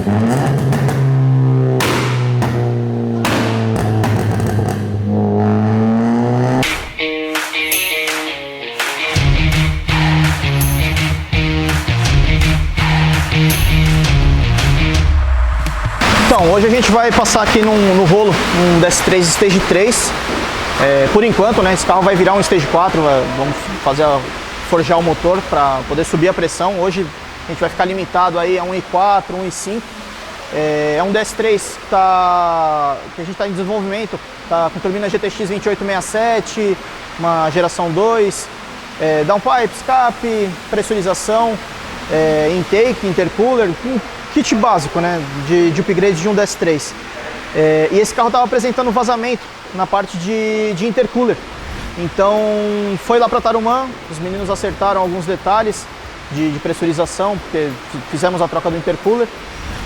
Então, hoje a gente vai passar aqui no rolo um DS3 Stage 3. Por enquanto, né, esse carro vai virar um Stage 4, vamos forjar o motor para poder subir a pressão. Hoje a gente vai ficar limitado aí a 1.4, 1.5. É um DS3 que a gente está em desenvolvimento, tá com turbina GTX 2867, uma geração 2, downpipe, escape, pressurização, intake, intercooler, um kit básico, né, de upgrade de um DS3. E esse carro estava apresentando vazamento na parte de intercooler. Então foi lá para Tarumã, os meninos acertaram alguns detalhes de pressurização, porque fizemos a troca do intercooler.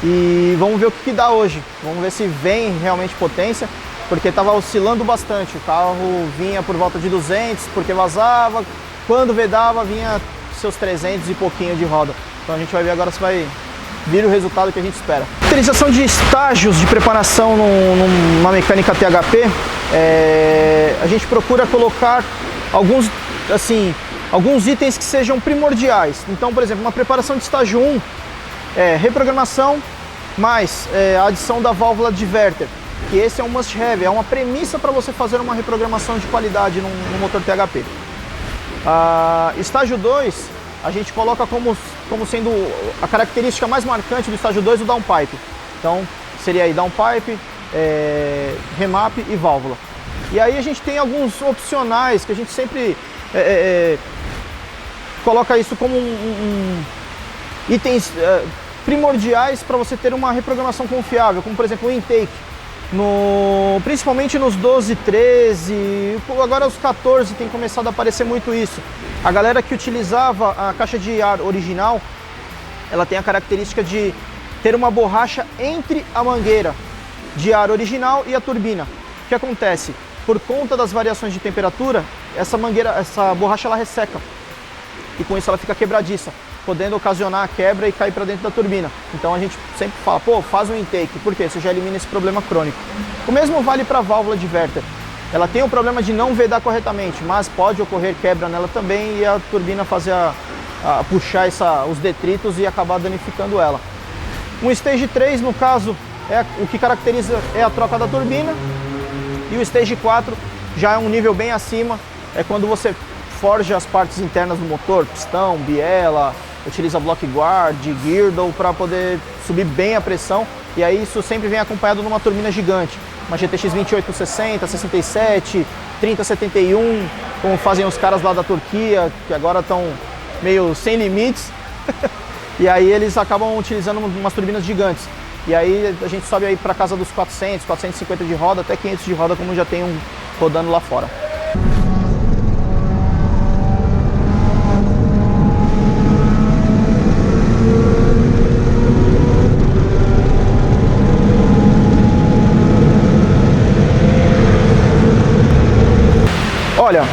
E vamos ver o que dá hoje. Vamos ver se vem realmente potência, porque estava oscilando bastante. O carro vinha por volta de 200, porque vazava. Quando vedava, vinha seus 300 e pouquinho de roda. Então a gente vai ver agora se vai vir o resultado que a gente espera. Utilização de estágios de preparação numa mecânica THP, a gente procura colocar alguns itens que sejam primordiais. Então, por exemplo, uma preparação de estágio 1, reprogramação mais a adição da válvula diverter, que esse é um must-have, é uma premissa para você fazer uma reprogramação de qualidade no motor THP. Estágio 2, a gente coloca como sendo a característica mais marcante do estágio 2 o downpipe. Então, seria aí downpipe, remap e válvula. E aí a gente tem alguns opcionais que a gente sempre coloca isso como itens primordiais para você ter uma reprogramação confiável, como por exemplo o intake. Principalmente nos 12, 13, agora os 14 tem começado a aparecer muito isso. A galera que utilizava a caixa de ar original, ela tem a característica de ter uma borracha entre a mangueira de ar original e a turbina. O que acontece? Por conta das variações de temperatura, essa borracha ela resseca e com isso ela fica quebradiça, podendo ocasionar a quebra e cair para dentro da turbina. Então a gente sempre fala, faz um intake, porque isso já elimina esse problema crônico. O mesmo vale para a válvula diverter. Ela tem o problema de não vedar corretamente, mas pode ocorrer quebra nela também e a turbina fazer puxar os detritos e acabar danificando ela. Um Stage 3, no caso, o que caracteriza a troca da turbina, e o Stage 4 já é um nível bem acima, é quando você forja as partes internas do motor, pistão, biela, utiliza block guard, girdle para poder subir bem a pressão, e aí isso sempre vem acompanhado de uma turbina gigante, uma GTX 2860, 67, 3071, como fazem os caras lá da Turquia, que agora estão meio sem limites, e aí eles acabam utilizando umas turbinas gigantes, e aí a gente sobe aí para casa dos 400, 450 de roda, até 500 de roda, como já tem um rodando lá fora. Olha,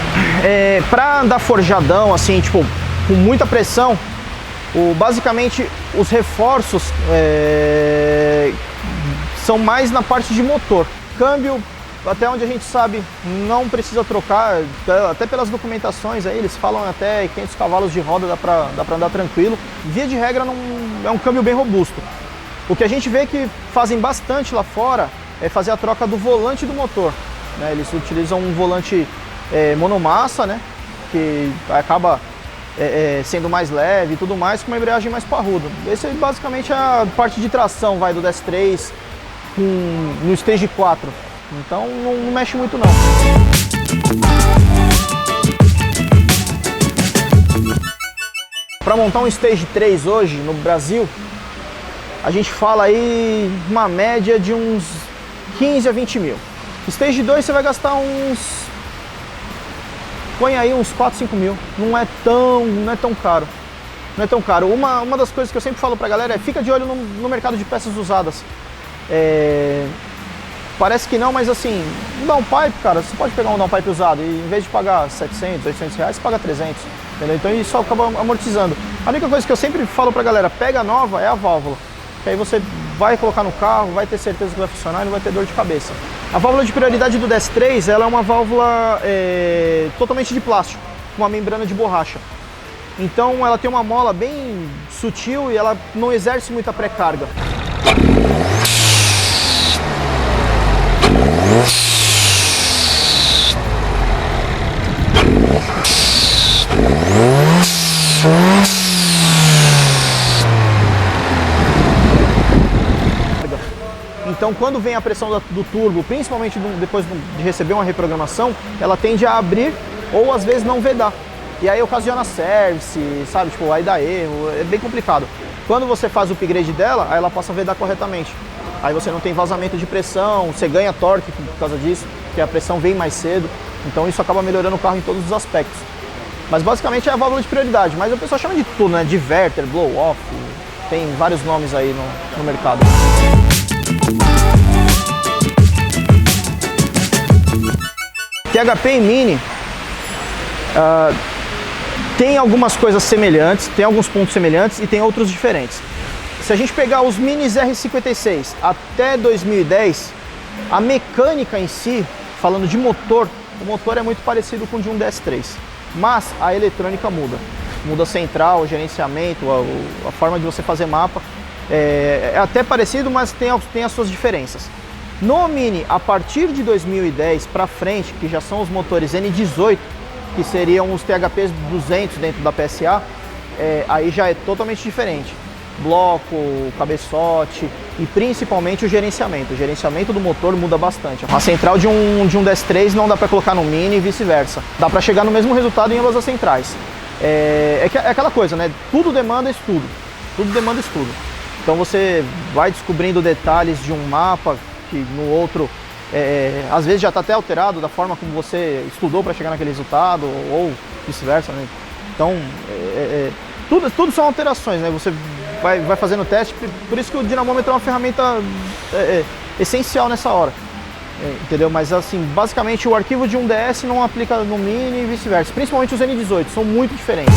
para andar forjadão, assim, tipo, com muita pressão, basicamente os reforços são mais na parte de motor. Câmbio, até onde a gente sabe, não precisa trocar, até pelas documentações aí, eles falam até 500 cavalos de roda, dá para andar tranquilo. Via de regra, é um câmbio bem robusto. O que a gente vê que fazem bastante lá fora é fazer a troca do volante do motor, né? Eles utilizam um volante monomassa, né, que acaba sendo mais leve e tudo mais, com uma embreagem mais parruda. Esse é basicamente a parte de tração do DS3 no Stage 4. Então não mexe muito não. Para montar um Stage 3 hoje no Brasil, a gente fala aí uma média de uns 15 a 20 mil. Stage 2 você vai gastar põe aí uns 4, 5 mil, não é tão caro. Não é tão caro. Uma das coisas que eu sempre falo pra galera fica de olho no mercado de peças usadas. Parece que não, mas assim, um downpipe, cara, você pode pegar um downpipe usado e em vez de pagar 700, 800 reais, você paga 300, entendeu? Então isso acaba amortizando. A única coisa que eu sempre falo pra galera, pega nova, é a válvula. que aí você vai colocar no carro, vai ter certeza que vai funcionar e não vai ter dor de cabeça. A válvula de prioridade do DS3, ela é uma válvula totalmente de plástico, com uma membrana de borracha. Então ela tem uma mola bem sutil e ela não exerce muita pré-carga. Então, quando vem a pressão do turbo, principalmente depois de receber uma reprogramação, ela tende a abrir ou às vezes não vedar. E aí ocasiona service, sabe? Tipo, aí dá erro, é bem complicado. Quando você faz o upgrade dela, aí ela passa a vedar corretamente. Aí você não tem vazamento de pressão, você ganha torque por causa disso, porque a pressão vem mais cedo. Então isso acaba melhorando o carro em todos os aspectos. Mas basicamente é a válvula de prioridade, mas o pessoal chama de tudo, né? Diverter, blow-off, tem vários nomes aí no mercado. THP e Mini tem algumas coisas semelhantes, tem alguns pontos semelhantes e tem outros diferentes. Se a gente pegar os Minis R56 até 2010, a mecânica em si, falando de motor, o motor é muito parecido com o de um DS3, mas a eletrônica muda. Muda a central, o gerenciamento, a forma de você fazer mapa. É até parecido, mas tem as suas diferenças. No Mini, a partir de 2010 para frente, que já são os motores N18, que seriam os THPs 200 dentro da PSA, aí já é totalmente diferente. Bloco, cabeçote e principalmente o gerenciamento. O gerenciamento do motor muda bastante. A central de um DS3 não dá para colocar no Mini e vice-versa. Dá para chegar no mesmo resultado em ambas as centrais. É aquela coisa, né? Tudo demanda estudo. Tudo demanda estudo. Então você vai descobrindo detalhes de um mapa que no outro, às vezes já está até alterado da forma como você estudou para chegar naquele resultado, ou vice-versa, né? Então, tudo são alterações, né? Você vai fazendo teste, por isso que o dinamômetro é uma ferramenta essencial nessa hora, entendeu? Mas assim, basicamente o arquivo de um DS não aplica no Mini e vice-versa, principalmente os N18, são muito diferentes.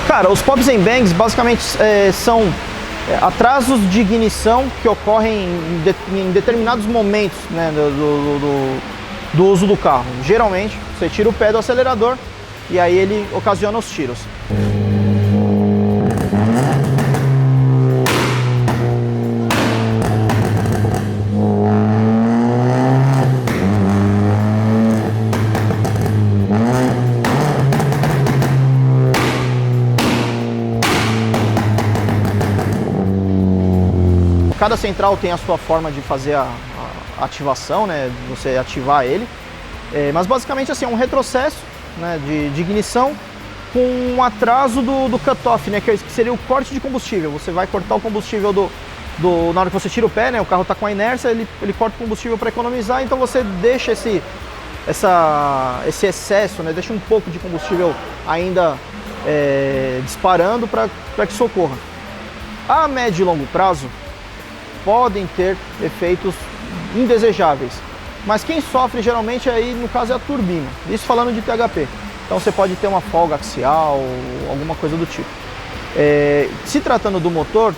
Cara, os pops and bangs basicamente são atrasos de ignição que ocorrem em determinados momentos, né, do uso do carro. Geralmente, você tira o pé do acelerador e aí ele ocasiona os tiros. Cada central tem a sua forma de fazer a ativação, né, de você ativar ele, mas basicamente assim, é um retrocesso, né, de ignição com um atraso do cutoff, né, que seria o corte de combustível. Você vai cortar o combustível na hora que você tira o pé, né, o carro está com a inércia, ele corta o combustível para economizar, então você deixa esse excesso, né, deixa um pouco de combustível ainda disparando para que isso ocorra. A médio e longo prazo, podem ter efeitos indesejáveis, mas quem sofre geralmente aí, no caso, é a turbina, isso falando de THP. Então você pode ter uma folga axial, alguma coisa do tipo. Se tratando do motor,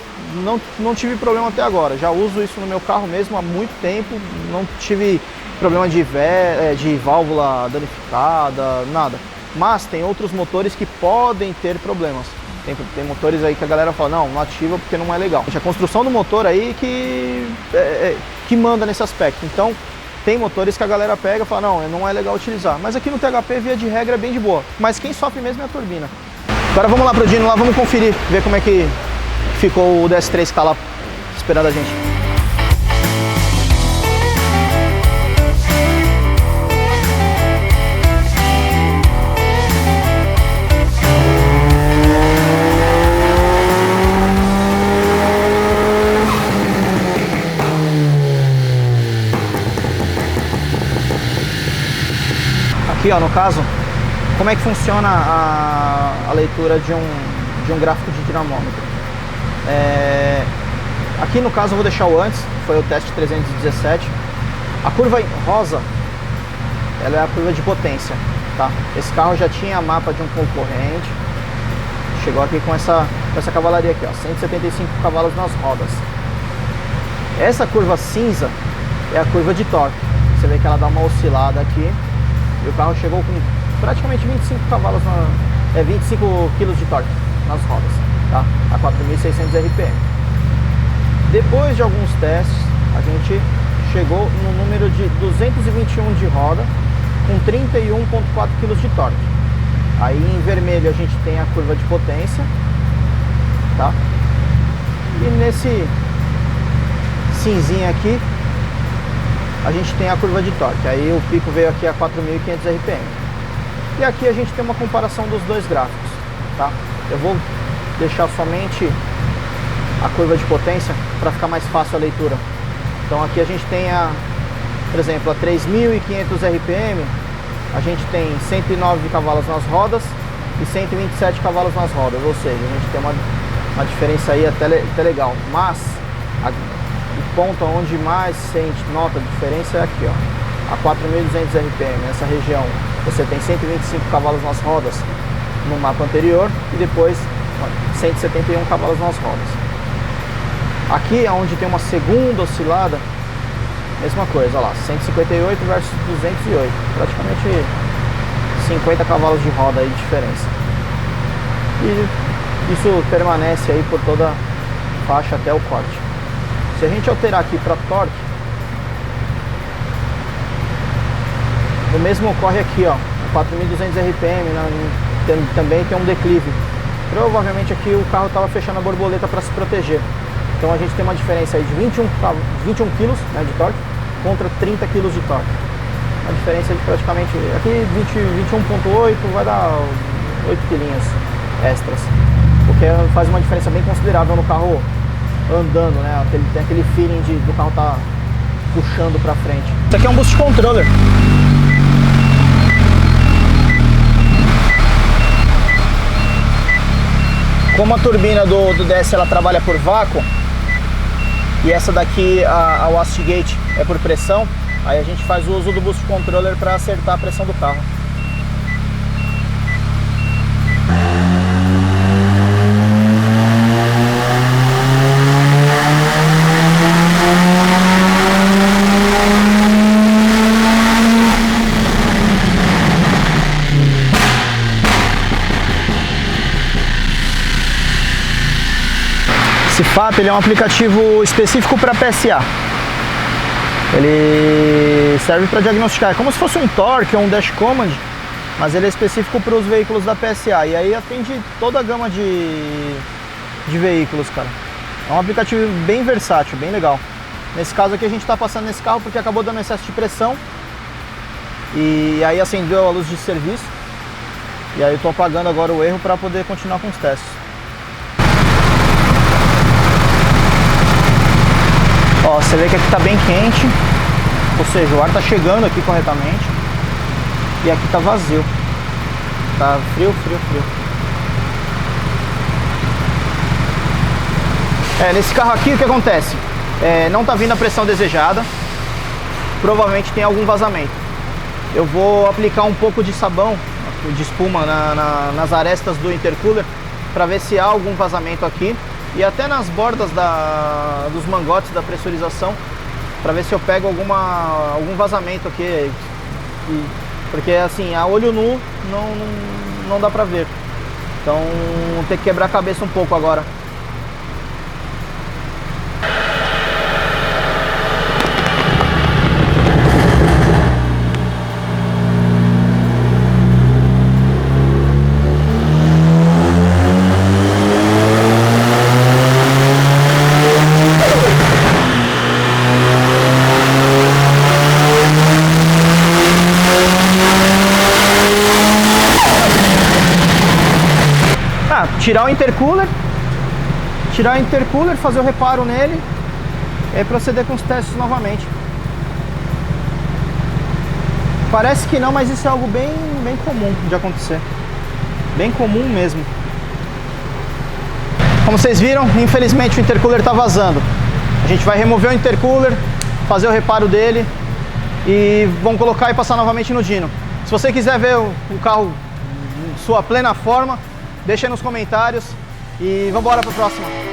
não tive problema até agora, já uso isso no meu carro mesmo há muito tempo, não tive problema de válvula danificada, nada. Mas tem outros motores que podem ter problemas. Tem motores aí que a galera fala, não ativa porque não é legal. A construção do motor aí que manda nesse aspecto. Então, tem motores que a galera pega e fala, não é legal utilizar. Mas aqui no THP, via de regra, é bem de boa. Mas quem sofre mesmo é a turbina. Agora vamos lá pro Dino, lá vamos conferir, ver como é que ficou o DS3 que tá lá esperando a gente. Aqui, ó, no caso, como é que funciona a leitura de um gráfico de dinamômetro? Aqui no caso eu vou deixar o antes, foi o teste 317. A curva rosa, ela é a curva de potência, tá? Esse carro já tinha mapa de um concorrente, chegou aqui com essa cavalaria aqui, ó, 175 cavalos nas rodas. Essa curva cinza é a curva de torque. Você vê que ela dá uma oscilada aqui e o carro chegou com praticamente 25 cavalos, 25 kg de torque nas rodas, tá? A 4.600 RPM. Depois de alguns testes, a gente chegou no número de 221 de roda com 31,4 kg de torque. Aí em vermelho a gente tem a curva de potência, tá? E nesse cinzinha aqui a gente tem a curva de torque. Aí o pico veio aqui a 4.500 RPM. E aqui a gente tem uma comparação dos dois gráficos, tá? Eu vou deixar somente a curva de potência para ficar mais fácil a leitura. Então aqui a gente tem por exemplo, a 3.500 RPM, a gente tem 109 cavalos nas rodas e 127 cavalos nas rodas, ou seja, a gente tem uma diferença aí até legal. Mas o ponto onde mais nota a diferença é aqui, ó, a 4.200 RPM, nessa região você tem 125 cavalos nas rodas no mapa anterior e depois 171 cavalos nas rodas. Aqui é onde tem uma segunda oscilada, mesma coisa, olha lá, 158 versus 208, praticamente 50 cavalos de roda aí de diferença. E isso permanece aí por toda a faixa até o corte. Se a gente alterar aqui para torque, o mesmo ocorre aqui, ó, 4.200 RPM, também tem um declive. Provavelmente aqui o carro estava fechando a borboleta para se proteger. Então a gente tem uma diferença aí de 21 kg, né, de torque contra 30 kg de torque. Uma diferença de praticamente, aqui 21,8 vai dar 8 quilinhos extras. O que faz uma diferença bem considerável no carro andando, né? Tem aquele feeling do carro tá puxando para frente. Isso aqui é um boost controller. Como a turbina do DS ela trabalha por vácuo e essa daqui a wastegate é por pressão, aí a gente faz o uso do boost controller para acertar a pressão do carro. Esse FAP ele é um aplicativo específico para PSA. Ele serve para diagnosticar, é como se fosse um torque ou um dash command, mas ele é específico para os veículos da PSA e aí atende toda a gama de veículos, cara. É um aplicativo bem versátil, bem legal. Nesse caso aqui a gente está passando nesse carro porque acabou dando excesso de pressão e aí acendeu a luz de serviço e aí eu estou apagando agora o erro para poder continuar com os testes. Ó, você vê que aqui está bem quente, ou seja, o ar está chegando aqui corretamente e aqui está vazio, tá frio, frio, frio. Nesse carro aqui o que acontece? Não está vindo a pressão desejada, provavelmente tem algum vazamento. Eu vou aplicar um pouco de sabão, de espuma nas arestas do intercooler para ver se há algum vazamento aqui. E até nas bordas dos mangotes da pressurização, para ver se eu pego algum vazamento aqui, porque assim, a olho nu não dá pra ver. Então vou ter que quebrar a cabeça um pouco agora. Tirar o intercooler, fazer o reparo nele e proceder com os testes novamente. Parece que não, mas isso é algo bem comum de acontecer. Bem comum mesmo. Como vocês viram, infelizmente o intercooler está vazando. A gente vai remover o intercooler, fazer o reparo dele e vamos colocar e passar novamente no dyno. Se você quiser ver o carro em sua plena forma, deixa aí nos comentários e vamos embora para a próxima.